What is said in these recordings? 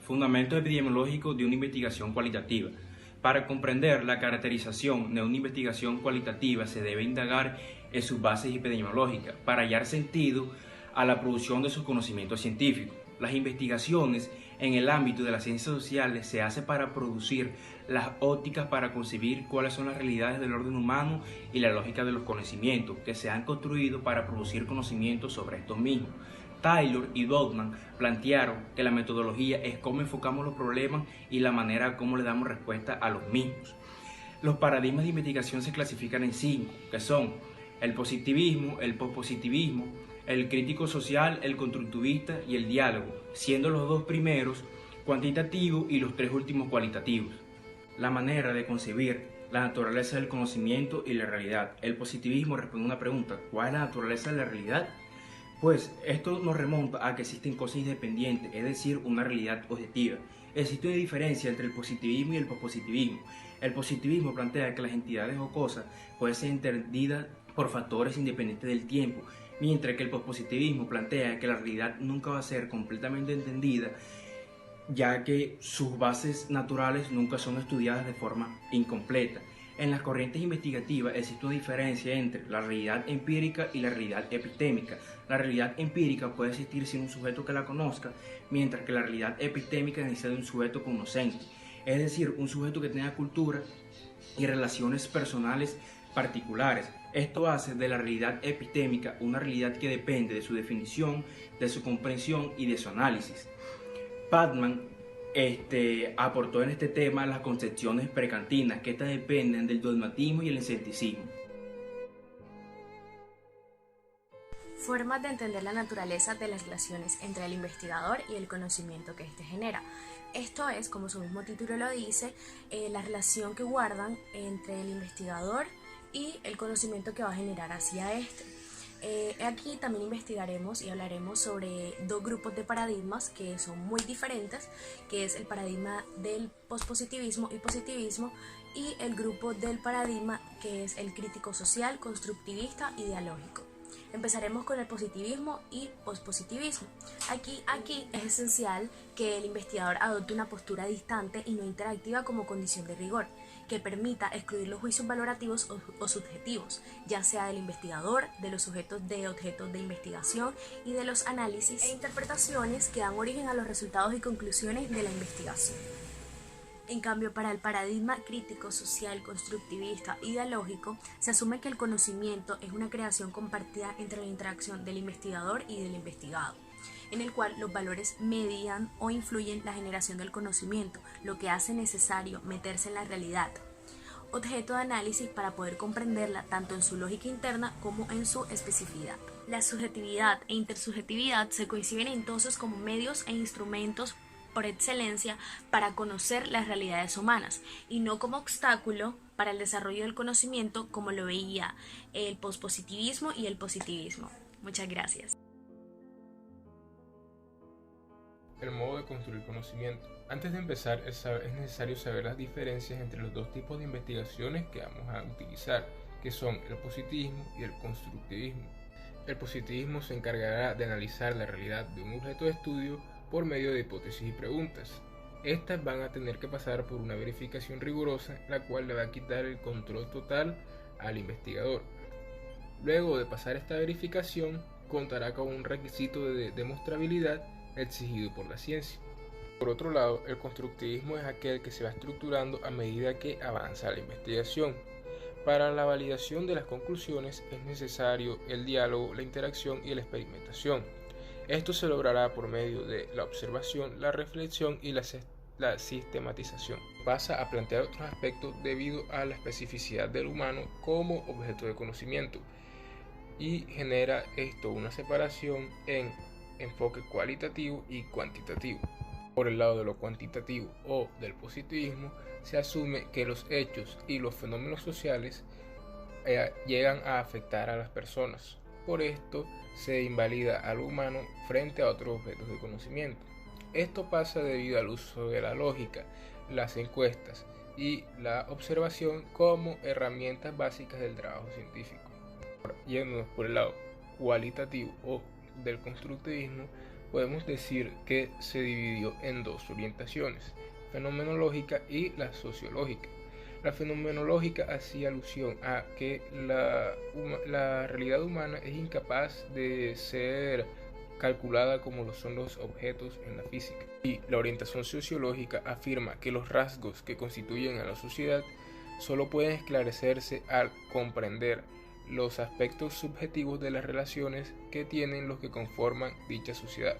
fundamentos epidemiológicos de una investigación cualitativa. Para comprender la caracterización de una investigación cualitativa se debe indagar en sus bases epidemiológicas para hallar sentido a la producción de sus conocimientos científicos. Las investigaciones en el ámbito de las ciencias sociales se hacen para producir las ópticas para concebir cuáles son las realidades del orden humano y la lógica de los conocimientos que se han construido para producir conocimientos sobre estos mismos. Taylor y Goldman plantearon que la metodología es cómo enfocamos los problemas y la manera como le damos respuesta a los mismos. Los paradigmas de investigación se clasifican en 5, que son el positivismo, el pospositivismo, el crítico social, el constructivista y el diálogo, siendo los 2 primeros cuantitativos y los 3 últimos cualitativos. La manera de concebir la naturaleza del conocimiento y la realidad. El positivismo responde a una pregunta: ¿cuál es la naturaleza de la realidad? Pues esto nos remonta a que existen cosas independientes, es decir, una realidad objetiva. Existe una diferencia entre el positivismo y el pospositivismo. El positivismo plantea que las entidades o cosas pueden ser entendidas por factores independientes del tiempo, mientras que el pospositivismo plantea que la realidad nunca va a ser completamente entendida, ya que sus bases naturales nunca son estudiadas de forma incompleta. En las corrientes investigativas existe una diferencia entre la realidad empírica y la realidad epistémica. La realidad empírica puede existir sin un sujeto que la conozca, mientras que la realidad epistémica necesita de un sujeto conocente, es decir, un sujeto que tenga cultura y relaciones personales particulares. Esto hace de la realidad epistémica una realidad que depende de su definición, de su comprensión y de su análisis. Padman aportó en este tema las concepciones prekantianas, que estas dependen del dogmatismo y el escepticismo. Formas de entender la naturaleza de las relaciones entre el investigador y el conocimiento que éste genera. Esto es, como su mismo título lo dice, la relación que guardan entre el investigador y el conocimiento que va a generar hacia este. Aquí también investigaremos y hablaremos sobre 2 grupos de paradigmas que son muy diferentes, que es el paradigma del pospositivismo y positivismo, y el grupo del paradigma que es el crítico social, constructivista y dialógico. Empezaremos con el positivismo y pospositivismo. Aquí es esencial que el investigador adopte una postura distante y no interactiva como condición de rigor, que permita excluir los juicios valorativos o subjetivos, ya sea del investigador, de los sujetos de objetos de investigación y de los análisis e interpretaciones que dan origen a los resultados y conclusiones de la investigación. En cambio, para el paradigma crítico, social, constructivista y dialógico, se asume que el conocimiento es una creación compartida entre la interacción del investigador y del investigado, en el cual los valores median o influyen la generación del conocimiento, lo que hace necesario meterse en la realidad, objeto de análisis para poder comprenderla tanto en su lógica interna como en su especificidad. La subjetividad e intersubjetividad se conciben entonces como medios e instrumentos por excelencia para conocer las realidades humanas y no como obstáculo para el desarrollo del conocimiento como lo veía el pospositivismo y el positivismo. Muchas gracias. El modo de construir conocimiento. Antes de empezar es necesario saber las diferencias entre los 2 tipos de investigaciones que vamos a utilizar, que son el positivismo y el constructivismo. El positivismo se encargará de analizar la realidad de un objeto de estudio por medio de hipótesis y preguntas. Estas van a tener que pasar por una verificación rigurosa, la cual le va a quitar el control total al investigador. Luego de pasar esta verificación, contará con un requisito de demostrabilidad exigido por la ciencia. Por otro lado, el constructivismo es aquel que se va estructurando a medida que avanza la investigación. Para la validación de las conclusiones es necesario el diálogo, la interacción y la experimentación. Esto se logrará por medio de la observación, la reflexión y la sistematización. Pasa a plantear otros aspectos debido a la especificidad del humano como objeto de conocimiento y genera esto una separación en enfoque cualitativo y cuantitativo. Por el lado de lo cuantitativo o del positivismo, se asume que los hechos y los fenómenos sociales llegan a afectar a las personas. Por esto se invalida al humano frente a otros objetos de conocimiento. Esto pasa debido al uso de la lógica, las encuestas y la observación como herramientas básicas del trabajo científico. Yéndonos por el lado cualitativo o del constructivismo, podemos decir que se dividió en dos orientaciones, fenomenológica y la sociológica. La fenomenológica hacía alusión a que la realidad humana es incapaz de ser calculada como lo son los objetos en la física. Y la orientación sociológica afirma que los rasgos que constituyen a la sociedad solo pueden esclarecerse al comprender los aspectos subjetivos de las relaciones que tienen los que conforman dicha sociedad.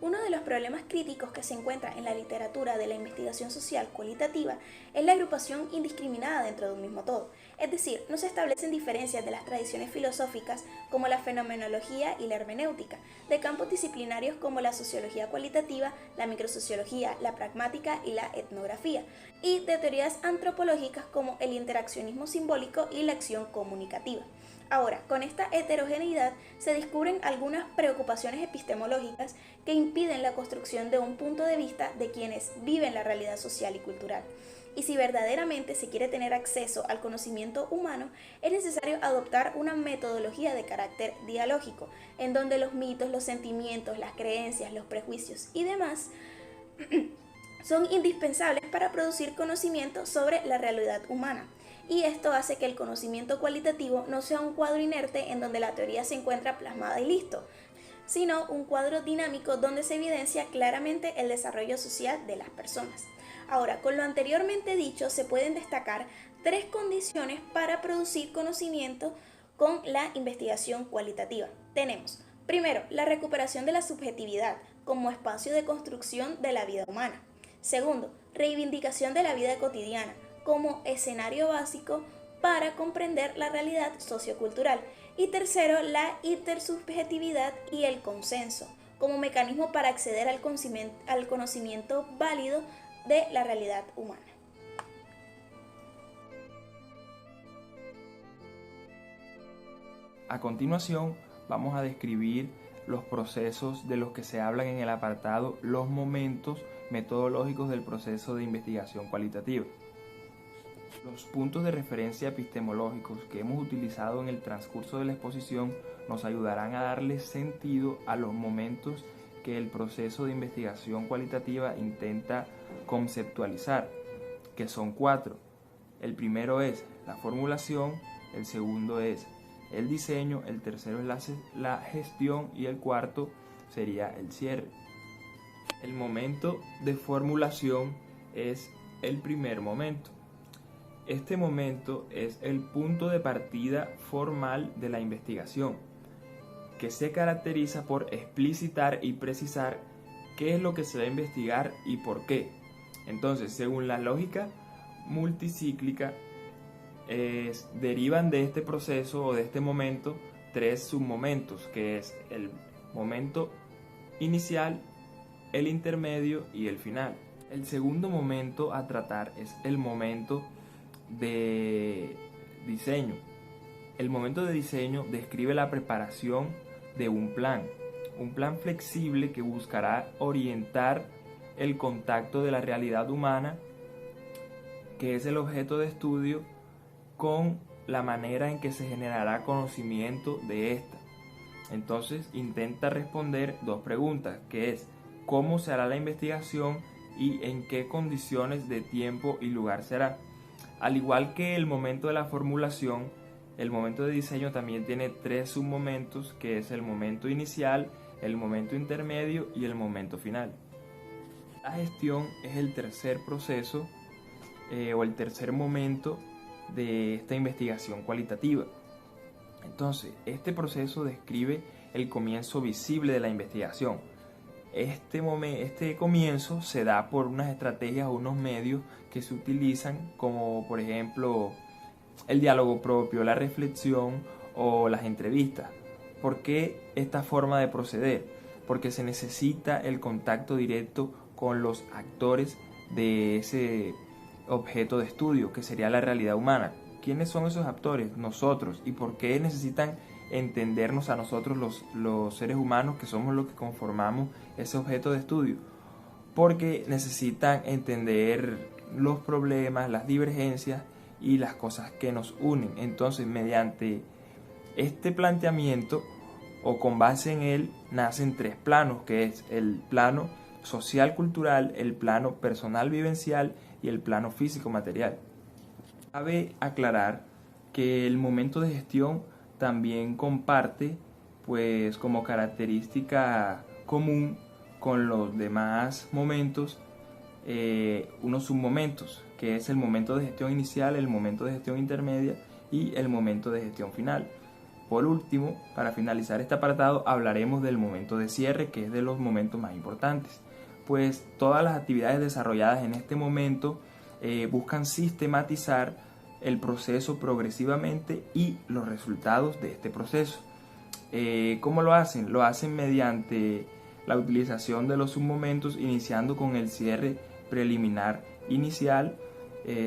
Uno de los problemas críticos que se encuentra en la literatura de la investigación social cualitativa es la agrupación indiscriminada dentro de un mismo todo, es decir, no se establecen diferencias de las tradiciones filosóficas como la fenomenología y la hermenéutica, de campos disciplinarios como la sociología cualitativa, la microsociología, la pragmática y la etnografía, y de teorías antropológicas como el interaccionismo simbólico y la acción comunicativa. Ahora, con esta heterogeneidad se descubren algunas preocupaciones epistemológicas que impiden la construcción de un punto de vista de quienes viven la realidad social y cultural. Y si verdaderamente se quiere tener acceso al conocimiento humano, es necesario adoptar una metodología de carácter dialógico, en donde los mitos, los sentimientos, las creencias, los prejuicios y demás son indispensables para producir conocimiento sobre la realidad humana. Y esto hace que el conocimiento cualitativo no sea un cuadro inerte en donde la teoría se encuentra plasmada y listo, sino un cuadro dinámico donde se evidencia claramente el desarrollo social de las personas. Ahora, con lo anteriormente dicho, se pueden destacar 3 condiciones para producir conocimiento con la investigación cualitativa. Tenemos, primero, la recuperación de la subjetividad como espacio de construcción de la vida humana. Segundo, reivindicación de la vida cotidiana como escenario básico para comprender la realidad sociocultural. Y tercero, la intersubjetividad y el consenso como mecanismo para acceder al conocimiento válido de la realidad humana. A continuación, vamos a describir los procesos de los que se hablan en el apartado Los momentos metodológicos del proceso de investigación cualitativa. Los puntos de referencia epistemológicos que hemos utilizado en el transcurso de la exposición nos ayudarán a darle sentido a los momentos que el proceso de investigación cualitativa intenta conceptualizar, que son 4. El primero es la formulación, el segundo es el diseño, el tercero es la gestión y el cuarto sería el cierre. El momento de formulación es el primer momento. Este momento es el punto de partida formal de la investigación, que se caracteriza por explicitar y precisar qué es lo que se va a investigar y por qué. Entonces, según la lógica multicíclica, derivan de este proceso o de este momento 3 submomentos, que es el momento inicial, el intermedio y el final. El segundo momento a tratar es el momento de diseño. El momento de diseño describe la preparación de un plan flexible que buscará orientar el contacto de la realidad humana, que es el objeto de estudio, con la manera en que se generará conocimiento de esta. Entonces intenta responder 2 preguntas, que es ¿cómo se hará la investigación y en qué condiciones de tiempo y lugar será? Al igual que el momento de la formulación, el momento de diseño también tiene 3 submomentos, que es el momento inicial, el momento intermedio y el momento final. La gestión es el tercer proceso o el tercer momento de esta investigación cualitativa. Entonces, este proceso describe el comienzo visible de la investigación. Este comienzo se da por unas estrategias o unos medios que se utilizan, como por ejemplo el diálogo propio, la reflexión o las entrevistas. ¿Por qué esta forma de proceder? Porque se necesita el contacto directo con los actores de ese objeto de estudio, que sería la realidad humana. ¿Quiénes son esos actores? Nosotros. ¿Y por qué necesitan entendernos a nosotros los seres humanos, que somos los que conformamos ese objeto de estudio? Porque necesitan entender los problemas, las divergencias y las cosas que nos unen. Entonces, mediante Este planteamiento, o con base en él, nacen tres planos, que es el plano social cultural, el plano personal vivencial y el plano físico material. Cabe aclarar que el momento de gestión también comparte, pues como característica común con los demás momentos, unos submomentos, que es el momento de gestión inicial, el momento de gestión intermedia y el momento de gestión final. Por último, para finalizar este apartado, hablaremos del momento de cierre, que es de los momentos más importantes, pues todas las actividades desarrolladas en este momento buscan sistematizar el proceso progresivamente y los resultados de este proceso. ¿Cómo lo hacen? Lo hacen mediante la utilización de los submomentos, iniciando con el cierre preliminar inicial,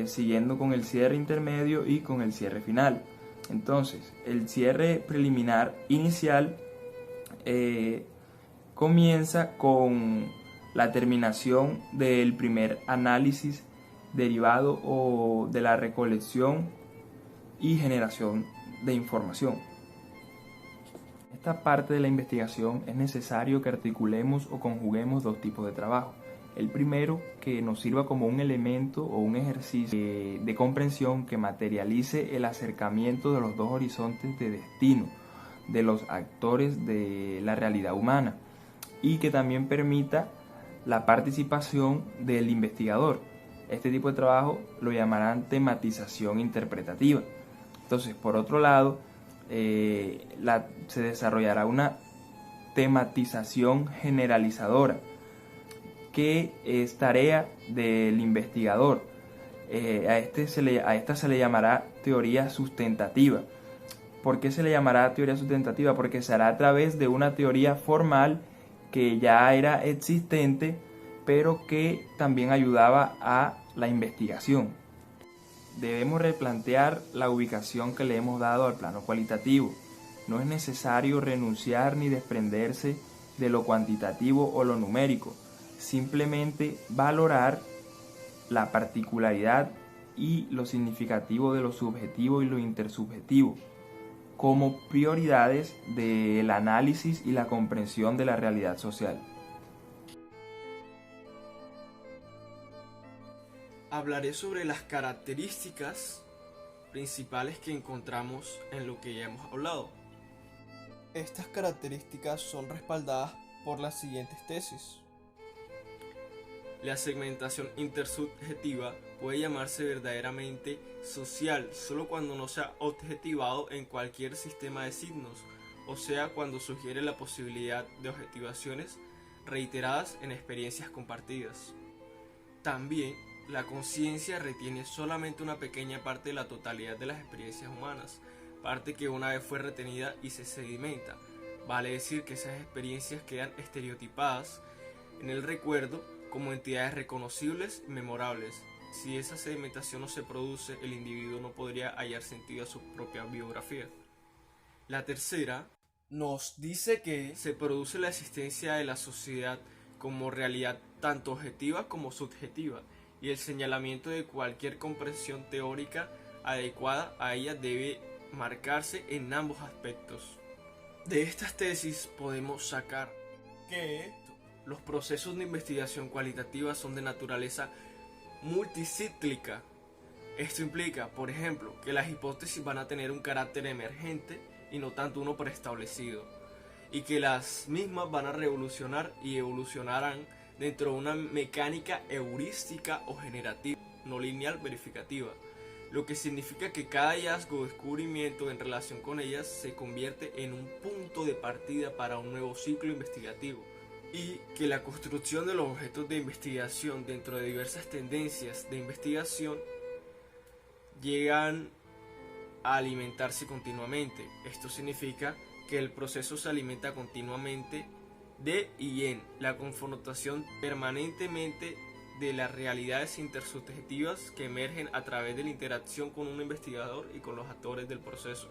siguiendo con el cierre intermedio y con el cierre final. Entonces, el cierre preliminar inicial comienza con la terminación del primer análisis derivado o de la recolección y generación de información. En esta parte de la investigación es necesario que articulemos o conjuguemos dos tipos de trabajo. El primero, que nos sirva como un elemento o un ejercicio de comprensión que materialice el acercamiento de los dos horizontes de destino de los actores de la realidad humana, y que también permita la participación del investigador. Este tipo de trabajo lo llamarán tematización interpretativa. Entonces, por otro lado, se desarrollará una tematización generalizadora, que es tarea del investigador. A esta se le llamará teoría sustentativa. ¿Por qué se le llamará teoría sustentativa? Porque se hará a través de una teoría formal que ya era existente, pero que también ayudaba a la investigación. Debemos replantear la ubicación que le hemos dado al plano cualitativo. No es necesario renunciar ni desprenderse de lo cuantitativo o lo numérico, simplemente valorar la particularidad y lo significativo de lo subjetivo y lo intersubjetivo como prioridades del análisis y la comprensión de la realidad social. Hablaré sobre las características principales que encontramos en lo que ya hemos hablado. Estas características son respaldadas por las siguientes tesis. La segmentación intersubjetiva puede llamarse verdaderamente social solo cuando no sea objetivado en cualquier sistema de signos, o sea, cuando sugiere la posibilidad de objetivaciones reiteradas en experiencias compartidas. También, la conciencia retiene solamente una pequeña parte de la totalidad de las experiencias humanas, parte que una vez fue retenida y se sedimenta. Vale decir que esas experiencias quedan estereotipadas en el recuerdo como entidades reconocibles y memorables. Si esa sedimentación no se produce, el individuo no podría hallar sentido a su propia biografía. La tercera nos dice que se produce la existencia de la sociedad como realidad tanto objetiva como subjetiva, y el señalamiento de cualquier comprensión teórica adecuada a ella debe marcarse en ambos aspectos. De estas tesis podemos sacar que los procesos de investigación cualitativa son de naturaleza multicíclica. Esto implica, por ejemplo, que las hipótesis van a tener un carácter emergente y no tanto uno preestablecido, y que las mismas van a revolucionar y evolucionarán dentro de una mecánica heurística o generativa, no lineal verificativa, lo que significa que cada hallazgo o descubrimiento en relación con ellas se convierte en un punto de partida para un nuevo ciclo investigativo, y que la construcción de los objetos de investigación dentro de diversas tendencias de investigación llegan a alimentarse continuamente. Esto significa que el proceso se alimenta continuamente de y en la confrontación permanentemente de las realidades intersubjetivas que emergen a través de la interacción con un investigador y con los actores del proceso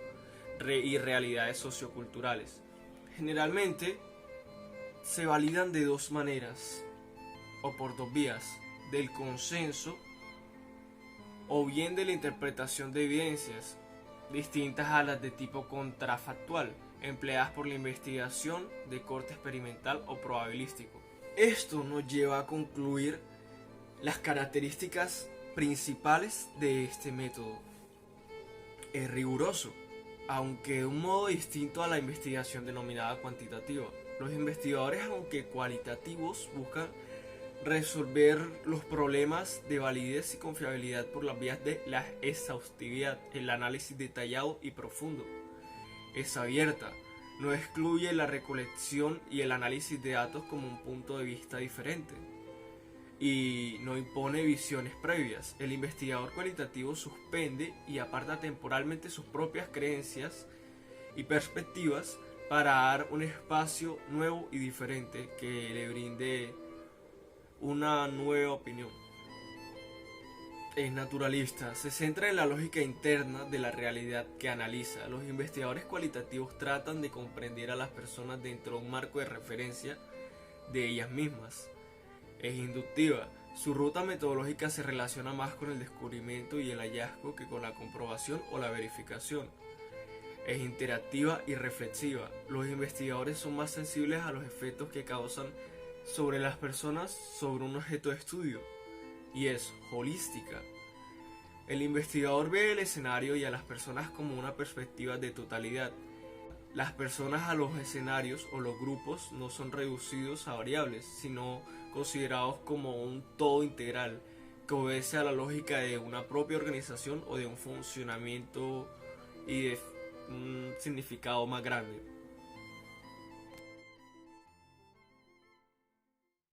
y realidades socioculturales. Generalmente se validan de dos maneras o por dos vías: del consenso o bien de la interpretación de evidencias. distintas a las de tipo contrafactual, empleadas por la investigación de corte experimental o probabilístico. Esto nos lleva a concluir las características principales de este método. Es riguroso, aunque de un modo distinto a la investigación denominada cuantitativa. Los investigadores, aunque cualitativos, buscan resolver los problemas de validez y confiabilidad por las vías de la exhaustividad, el análisis detallado y profundo. Es abierta, no excluye la recolección y el análisis de datos como un punto de vista diferente, y no impone visiones previas. El investigador cualitativo suspende y aparta temporalmente sus propias creencias y perspectivas para dar un espacio nuevo y diferente que le brinde una nueva opinión. Es naturalista, se centra en la lógica interna de la realidad que analiza. Los investigadores cualitativos tratan de comprender a las personas dentro de un marco de referencia de ellas mismas. Es inductiva, su ruta metodológica se relaciona más con el descubrimiento y el hallazgo que con la comprobación o la verificación. Es interactiva y reflexiva. Los investigadores son más sensibles a los efectos que causan sobre las personas sobre un objeto de estudio, y es holística. El investigador ve el escenario y a las personas como una perspectiva de totalidad. Las personas a los escenarios o los grupos no son reducidos a variables, sino considerados como un todo integral que obedece a la lógica de una propia organización o de un funcionamiento y de un significado más grande.